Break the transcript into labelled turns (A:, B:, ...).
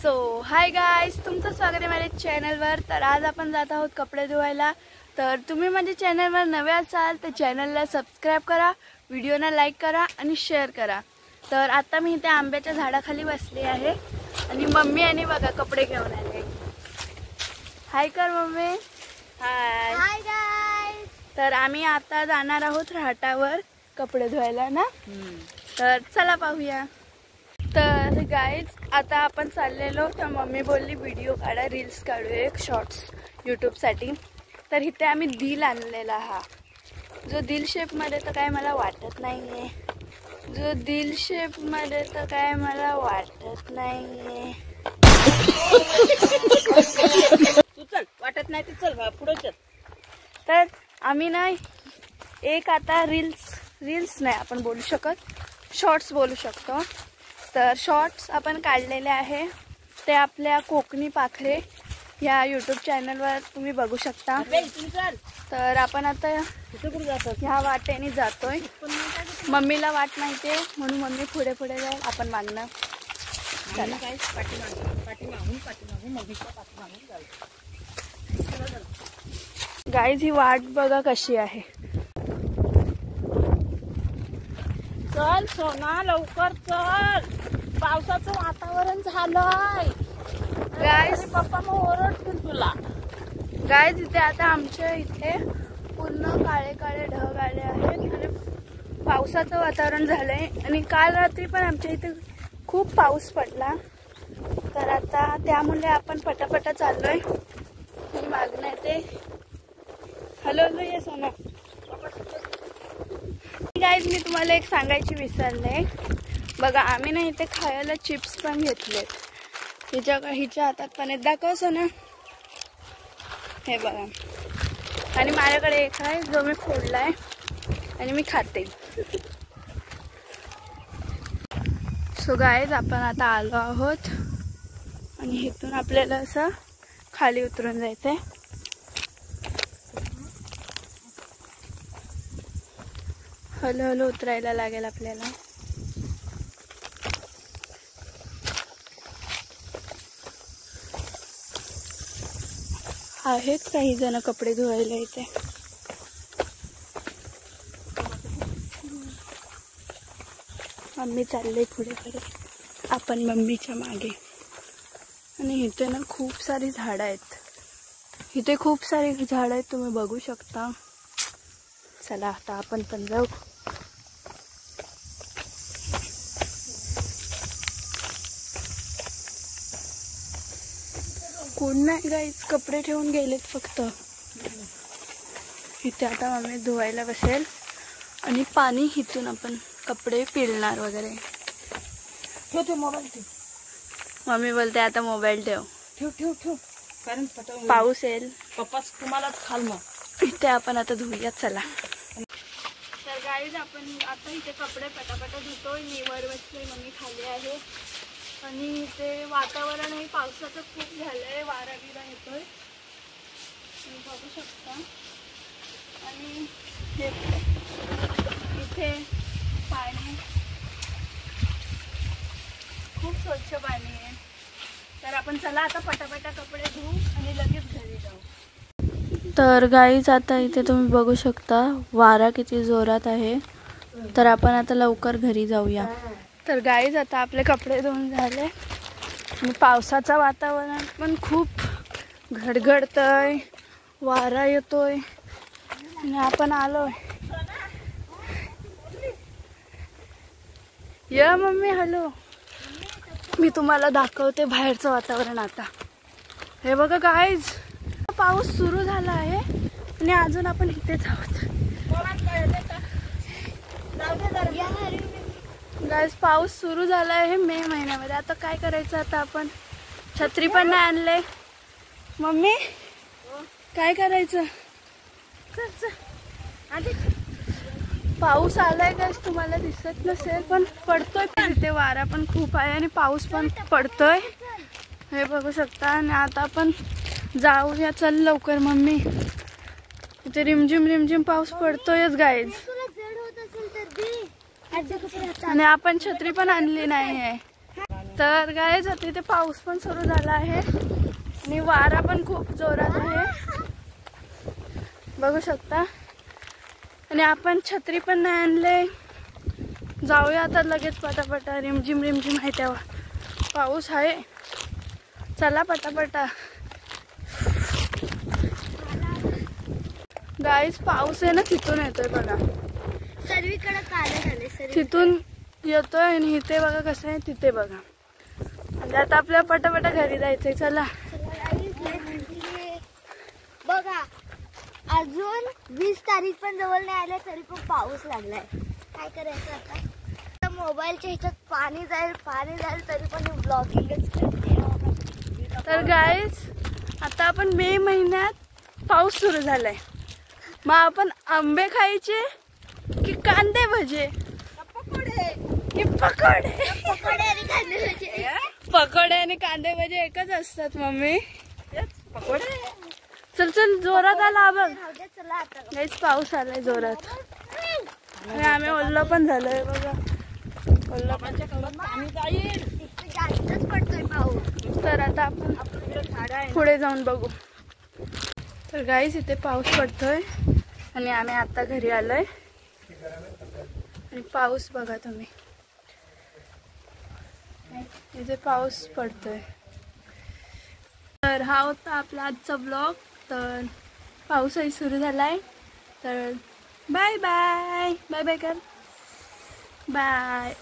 A: So hi guys, तुमचं स्वागत आहे माझ्या चॅनलवर। तर आज आपण जात आहोत कपडे धुवायला। तर तुम्ही माझ्या चॅनलवर नवे असाल तर चॅनलला सबस्क्राइब करा, व्हिडिओला लाईक करा आणि शेअर करा। तर आता मी इथे आंब्याच्या झाडाखाली बसली आहे आणि मम्मी आणि बघा कपडे घेऊन आले। हाय कर मम्मी। हाय
B: हाय गाइस।
A: तर आम्ही आता जाणार आहोत राहटावर कपडे धुवायला ना। तर चला पाहूया। तर गाइस आता आपण चाललेलो तर मम्मी बोलली व्हिडिओ काढा, रील्स काढू, एक शॉर्ट्स यूट्यूब साठी। तर इथे आम्ही दिल आणलेला, हा जो दिल शेप मध्ये तर काय मला वाटत नाहीये, जो दिल शेप मध्ये तर काय मला वाटत नाहीये।
C: तू चल, वाटत नाही तू चल पुढे चल।
A: तर आम्ही ना एक आता रील्स नाही आपण बोलू शकत, शॉर्ट्स बोलू शकतो। तर शॉर्ट्स आपण काढलेले आहे, ते आपल्या कोकणी पाखरे या यूट्यूब चॅनलवर तुम्ही बघू शकता। तर आपण आता ह्या वाटेने जातोय, मम्मीला वाट माहितीये म्हणून मम्मी पुढे पुढे जाईल, आपण मागणं चला। गाईज ही वाट बघा कशी आहे।
C: चल सोना लवकर चल, पावसाचं वातावरण झालंय।
A: गाईज
C: पप्पा मग ओरडतील तुला।
A: गाईज इथे आता आमच्या इथे पूर्ण काळे काळे ढग आले आहेत आणि पावसाचं वातावरण झालंय। आणि काल रात्री पण आमच्या इथे खूप पाऊस पडला। तर आता त्यामुळे आपण पटापटा चाललोय। मी मागणं येते, हॅलो हॅलो ये सोना। गाईज मी तुम्हाला एक सांगायची विसरले, बघा आम्ही ना इथे खायला चिप्स पण घेतलेत। हिच्या हातात पण एक दाखव सोना, हे बघा। आणि माझ्याकडे एक आहे जो मी फोडलाय आणि मी खाते। सो गाईज आपण आता आलो आहोत आणि इथून आपल्याला असं खाली उतरून जायचंय। हळू हळू उतरायला लागेल आपल्याला। आहेत काही जण कपडे धुवायला इथे। मम्मी चालले पुढे पुढे, आपण मम्मीच्या मागे। आणि इथे ना खूप सारी झाडं आहेत, इथे खूप सारी झाडं आहेत तुम्ही बघू शकता। चला आता आपण पण जाऊ। कोण नाही गाईज, कपडे ठेवून गेलेत फक्त। इथे आता मम्मी धुवायला बसेल आणि पाणी इथून आपण कपडे पिळणार वगैरे।
C: ठेव ठेव मोबाईल ठेव।
A: मम्मी बोलते आता मोबाईल ठेव
C: ठेव ठेव ठेव, कारण
A: पाऊस येईल।
C: पप्पा तुम्हालाच खाल मग।
A: इथे आपण आता धुऊया चला। तर गाईज आपण आता इथे कपडे पटापटा धुतोय। मी वर बसले, मम्मी खाली आहे। आणि इथे वातावरणही पावसाचं खूप झालंय, वारा बिरा येतोय तुम्ही बघू शकता। आणि इथे पाणी खूप स्वच्छ पाणी आहे। तर आपण चला आता पटापटा कपडे धुवू आणि लगेच घरी जाऊ। तर गाईज आता इथे तुम्ही बघू शकता वारा किती जोरात आहे। तर आपण आता लवकर घरी जाऊया। तर गाईज आता आपले कपडे धुवून झाले आणि पावसाचं वातावरण पण खूप घडघडतंय, वारा येतोय आणि आपण आलोय। या मम्मी हॅलो, मी तुम्हाला दाखवते बाहेरचं वातावरण आता। हे बघा गाईज, पाऊस सुरू झाला आहे आणि अजून आपण इथेच आहोत। गाईज पाऊस सुरू झाला आहे मे महिन्यामध्ये। आता काय करायचं, आता आपण छत्री पण नाही आणले। मम्मी काय करायचं, पाऊस आलाय गाईज, तुम्हाला दिसत नसेल पण पडतोय। तिथे वारा पण खूप आहे आणि पाऊस पण पडतोय, हे बघू शकता। आणि आता आपण जाऊया, चल लवकर मम्मी। इथे रिमझिम रिमझिम पाऊस पडतोयच गाईज। आणि आपण छत्री पण आणली नाही आहे। तर गाईज आता इथे पाऊस पण सुरू झाला आहे आणि वारा पण खूप जोरात आहे, बघू शकता. आणि आपण छत्री पण नाही आणले. जाऊया आता लगेच पटापटा. रिमझिम रिमझिम आहे तेव्हा पाऊस आहे. चला पटापटा. गाईज पाऊस आहे ना तिथून येतोय बघा,
B: सर्वीकडे काळे झाले.
A: तिथून येतोय आणि इथे बघा कसं आहे, तिथे बघा. म्हणजे आता आपल्याला पटापटा घरी जायचंय. चला
B: बघा अजून 20 तारीख पण जवळ नाही आले तरी पण पाऊस लागलाय. काय करायचं आता? मोबाईलच्या ह्याच्यात पाणी जाईल तरी पण ब्लॉगिंगच करते.
A: तर गाईज आता आपण मे महिन्यात पाऊस सुरू झालाय. मग आपण आंबे खायचे की कांदे भजे की पकोडे? पकोडे आणि कांदे भजे एकच असतात मम्मी. चल चल जोरात आला बघ. गाईज पाऊस आलाय जोरात आणि आम्ही ओल्लो पण झालोय बघा. ओल्लो पण
B: जास्तच पडतोय पाऊस.
A: तर आता आपण पुढे जाऊन बघू. तर गाईस इथे पाऊस पडतोय आणि आम्ही आता घरी आलोय. आणि पाऊस बघा तुम्ही, इथे पाऊस पडतोय. तर हा होता आपला आजचा ब्लॉग. तर पाऊसही सुरू झालाय. तर बाय बाय. बाय बाय कर. बाय.